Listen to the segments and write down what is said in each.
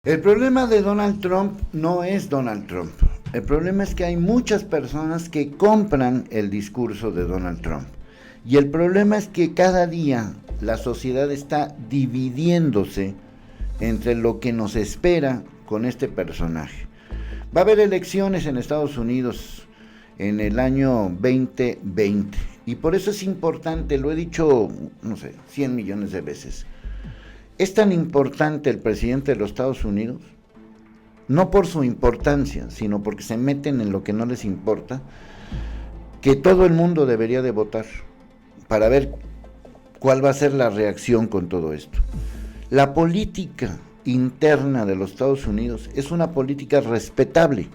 El problema de Donald Trump no es Donald Trump. El problema es que hay muchas personas que compran el discurso de Donald Trump. Y el problema es que cada día la sociedad está dividiéndose entre lo que nos espera con este personaje. Va a haber elecciones en Estados Unidos en el año 2020. Y por eso es importante, lo he dicho, 100 millones de veces. ¿Es tan importante el presidente de los Estados Unidos? No por su importancia, sino porque se meten en lo que no les importa, que todo el mundo debería de votar para ver cuál va a ser la reacción con todo esto. La política interna de los Estados Unidos es una política respetable,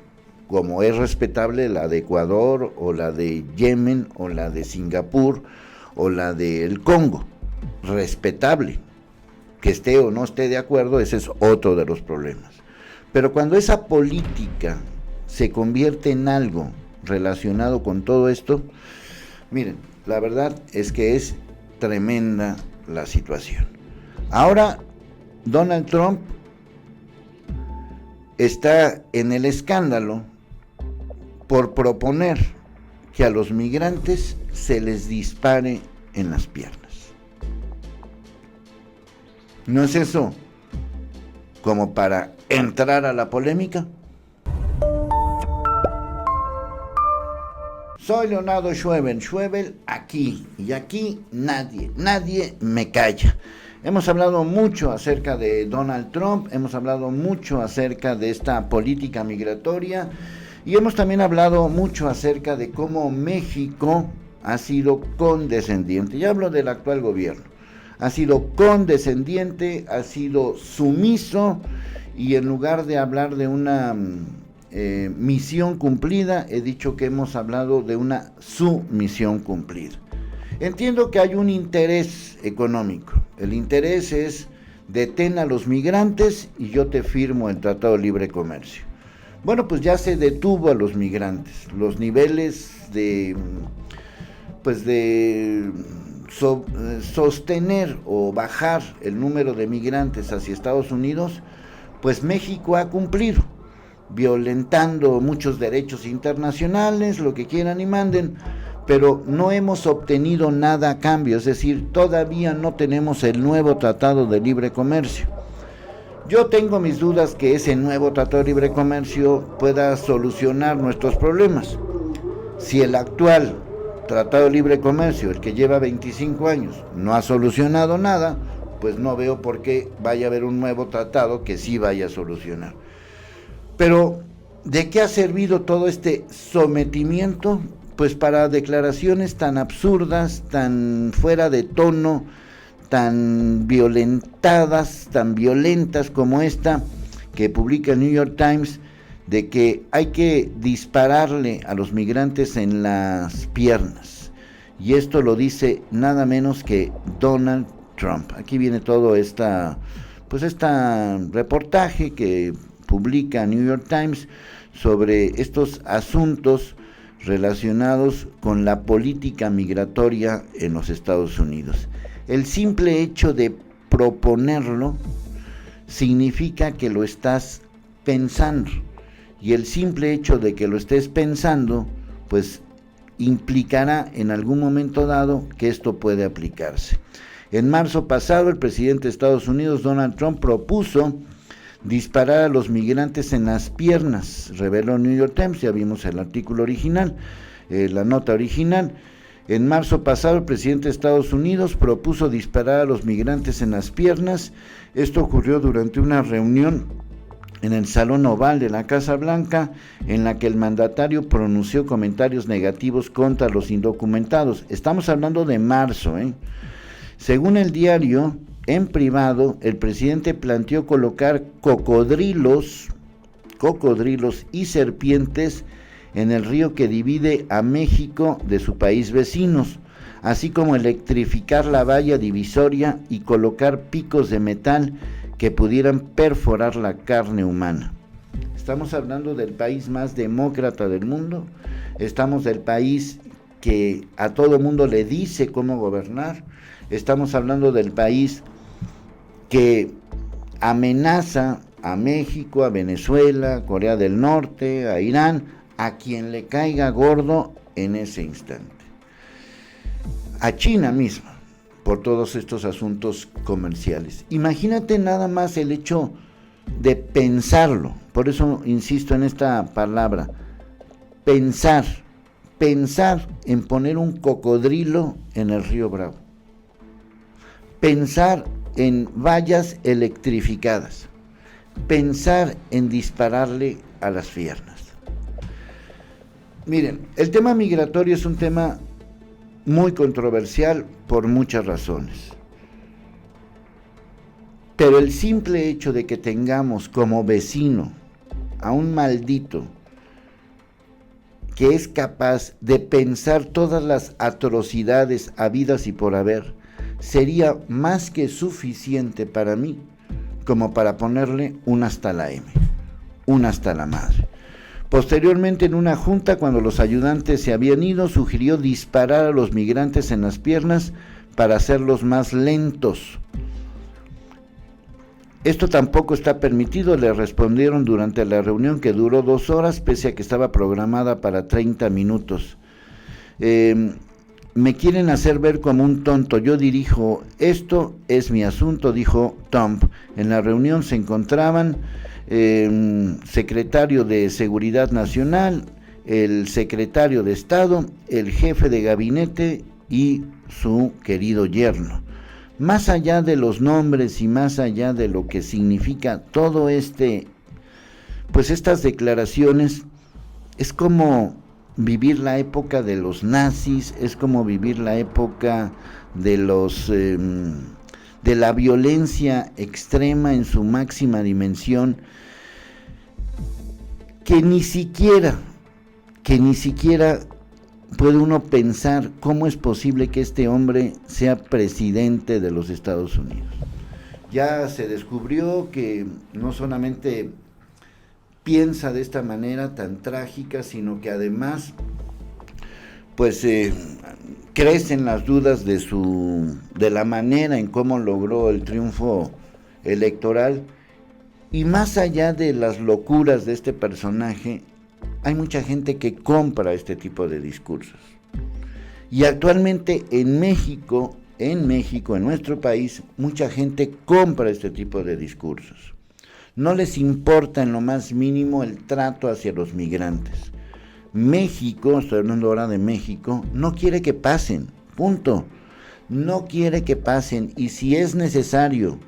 como es respetable la de Ecuador, o la de Yemen, o la de Singapur, o la del Congo. Respetable. Que esté o no esté de acuerdo, ese es otro de los problemas. Pero cuando esa política se convierte en algo relacionado con todo esto, miren, la verdad es que es tremenda la situación. Ahora, Donald Trump está en el escándalo por proponer que a los migrantes se les dispare en las piernas. ¿No es eso como para entrar a la polémica? Soy Leonardo Schwebel aquí, y aquí nadie me calla. Hemos hablado mucho acerca de Donald Trump, hemos hablado mucho acerca de esta política migratoria, y hemos también hablado mucho acerca de cómo México ha sido condescendiente. Ya hablo del actual gobierno. Ha sido condescendiente, ha sido sumiso, y en lugar de hablar de una misión cumplida, he dicho que hemos hablado de una sumisión cumplida. Entiendo que hay un interés económico. El interés es: detén a los migrantes y yo te firmo el Tratado de Libre Comercio. Bueno, pues ya se detuvo a los migrantes. Los niveles de sostener o bajar el número de migrantes hacia Estados Unidos, pues México ha cumplido, violentando muchos derechos internacionales, lo que quieran y manden, pero no hemos obtenido nada a cambio, es decir, todavía no tenemos el nuevo Tratado de Libre Comercio. Yo tengo mis dudas que ese nuevo Tratado de Libre Comercio pueda solucionar nuestros problemas. Si el actual Tratado de Libre Comercio, el que lleva 25 años, no ha solucionado nada, pues no veo por qué vaya a haber un nuevo tratado que sí vaya a solucionar. Pero, ¿de qué ha servido todo este sometimiento? Pues para declaraciones tan absurdas, tan fuera de tono, tan violentadas, tan violentas como esta que publica el New York Times, de que hay que dispararle a los migrantes en las piernas. Y esto lo dice nada menos que Donald Trump. Aquí viene todo este reportaje que publica New York Times sobre estos asuntos relacionados con la política migratoria en los Estados Unidos. El simple hecho de proponerlo significa que lo estás pensando. Y el simple hecho de que lo estés pensando, pues implicará en algún momento dado que esto puede aplicarse. En marzo pasado, el presidente de Estados Unidos, Donald Trump, propuso disparar a los migrantes en las piernas, reveló New York Times. Ya vimos el artículo original, la nota original. En marzo pasado, el presidente de Estados Unidos propuso disparar a los migrantes en las piernas. Esto ocurrió durante una reunión en el Salón Oval de la Casa Blanca, en la que el mandatario pronunció comentarios negativos contra los indocumentados. Estamos hablando de marzo, Según el diario, en privado, el presidente planteó colocar cocodrilos y serpientes en el río que divide a México de su país vecinos, así como electrificar la valla divisoria y colocar picos de metal que pudieran perforar la carne humana. Estamos hablando del país más demócrata del mundo, estamos del país que a todo mundo le dice cómo gobernar, estamos hablando del país que amenaza a México, a Venezuela, a Corea del Norte, a Irán, a quien le caiga gordo en ese instante. A China misma, por todos estos asuntos comerciales. Imagínate nada más el hecho de pensarlo, por eso insisto en esta palabra, pensar en poner un cocodrilo en el río Bravo, pensar en vallas electrificadas, pensar en dispararle a las piernas. Miren, el tema migratorio es un tema muy controversial por muchas razones. Pero el simple hecho de que tengamos como vecino a un maldito que es capaz de pensar todas las atrocidades habidas y por haber, sería más que suficiente para mí como para ponerle un hasta la M, un hasta la madre. Posteriormente, en una junta, cuando los ayudantes se habían ido, sugirió disparar a los migrantes en las piernas para hacerlos más lentos. Esto tampoco está permitido, le respondieron durante la reunión, que duró 2 horas, pese a que estaba programada para 30 minutos. Me quieren hacer ver como un tonto, yo dirijo, esto es mi asunto, dijo Trump. En la reunión se encontraban secretario de Seguridad Nacional, el secretario de Estado, el jefe de gabinete y su querido yerno. Más allá de los nombres y más allá de lo que significa todo pues estas declaraciones, es como vivir la época de los nazis, es como vivir la época de de la violencia extrema en su máxima dimensión, que ni siquiera puede uno pensar cómo es posible que este hombre sea presidente de los Estados Unidos. Ya se descubrió que no solamente piensa de esta manera tan trágica, sino que además pues crecen las dudas de la manera en cómo logró el triunfo electoral. Y más allá de las locuras de este personaje, hay mucha gente que compra este tipo de discursos. Y actualmente en México, en nuestro país, mucha gente compra este tipo de discursos. No les importa en lo más mínimo el trato hacia los migrantes. México, estoy hablando ahora de México, no quiere que pasen, punto. No quiere que pasen, y si es necesario,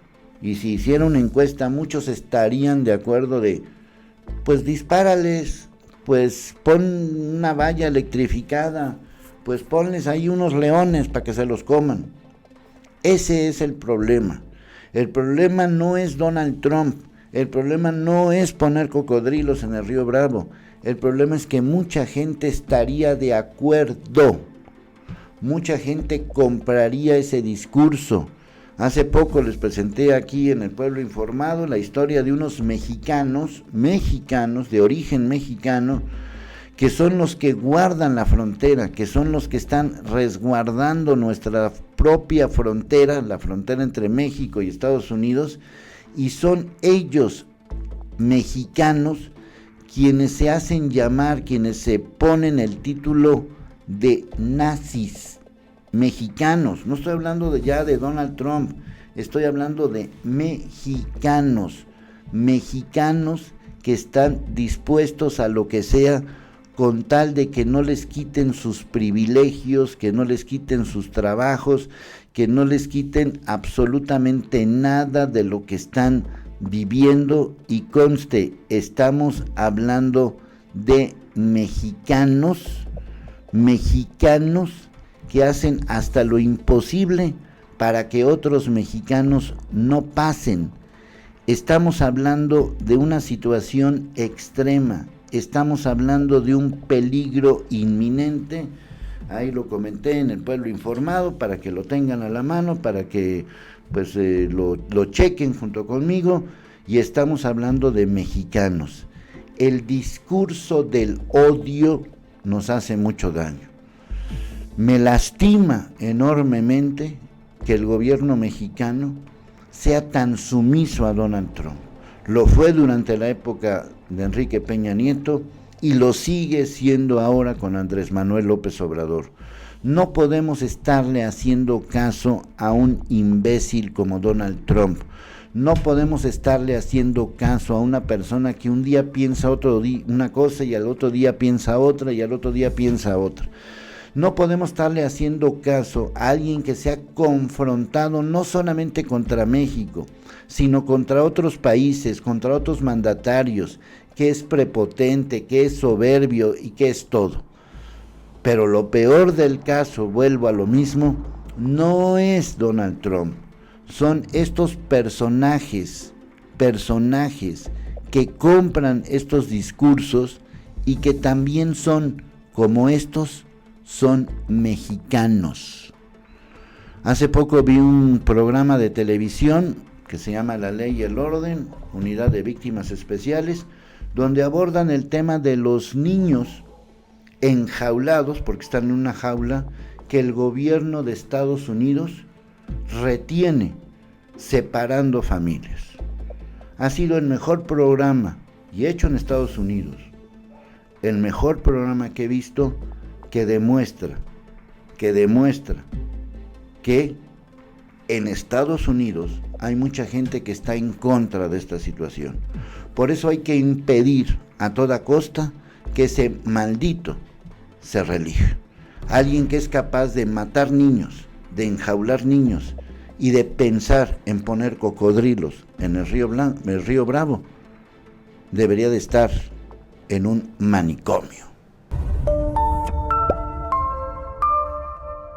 y si hiciera una encuesta, muchos estarían de acuerdo de, pues dispárales, pues pon una valla electrificada, pues ponles ahí unos leones para que se los coman. Ese es el problema. El problema no es Donald Trump, el problema no es poner cocodrilos en el río Bravo, el problema es que mucha gente estaría de acuerdo, mucha gente compraría ese discurso. Hace poco les presenté aquí en El Pueblo Informado la historia de unos mexicanos de origen mexicano, que son los que guardan la frontera, que son los que están resguardando nuestra propia frontera, la frontera entre México y Estados Unidos, y son ellos, mexicanos, quienes se hacen llamar, quienes se ponen el título de nazis mexicanos. No estoy hablando ya de Donald Trump, estoy hablando de mexicanos que están dispuestos a lo que sea con tal de que no les quiten sus privilegios, que no les quiten sus trabajos, que no les quiten absolutamente nada de lo que están viviendo. Y conste, estamos hablando de mexicanos que hacen hasta lo imposible para que otros mexicanos no pasen. Estamos hablando de una situación extrema, estamos hablando de un peligro inminente. Ahí lo comenté en El Pueblo Informado para que lo tengan a la mano, para que pues lo chequen junto conmigo. Y estamos hablando de mexicanos. El discurso del odio nos hace mucho daño. Me lastima enormemente que el gobierno mexicano sea tan sumiso a Donald Trump. lo fue durante la época de Enrique Peña Nieto y lo sigue siendo ahora con Andrés Manuel López Obrador. No podemos estarle haciendo caso a un imbécil como Donald Trump. No podemos estarle haciendo caso a una persona que un día piensa una cosa y al otro día piensa otra y al otro día piensa otra. No podemos estarle haciendo caso a alguien que se ha confrontado no solamente contra México, sino contra otros países, contra otros mandatarios, que es prepotente, que es soberbio y que es todo. Pero lo peor del caso, vuelvo a lo mismo, no es Donald Trump, son estos personajes que compran estos discursos y que también son, como estos, son mexicanos. Hace poco vi un programa de televisión que se llama La Ley y el Orden, Unidad de Víctimas Especiales, donde abordan el tema de los niños enjaulados, porque están en una jaula, que el gobierno de Estados Unidos retiene separando familias. Ha sido el mejor programa, y hecho en Estados Unidos, el mejor programa que he visto, que demuestra que en Estados Unidos hay mucha gente que está en contra de esta situación. Por eso hay que impedir a toda costa que ese maldito se reelija. Alguien que es capaz de matar niños, de enjaular niños y de pensar en poner cocodrilos en el río Bravo, debería de estar en un manicomio.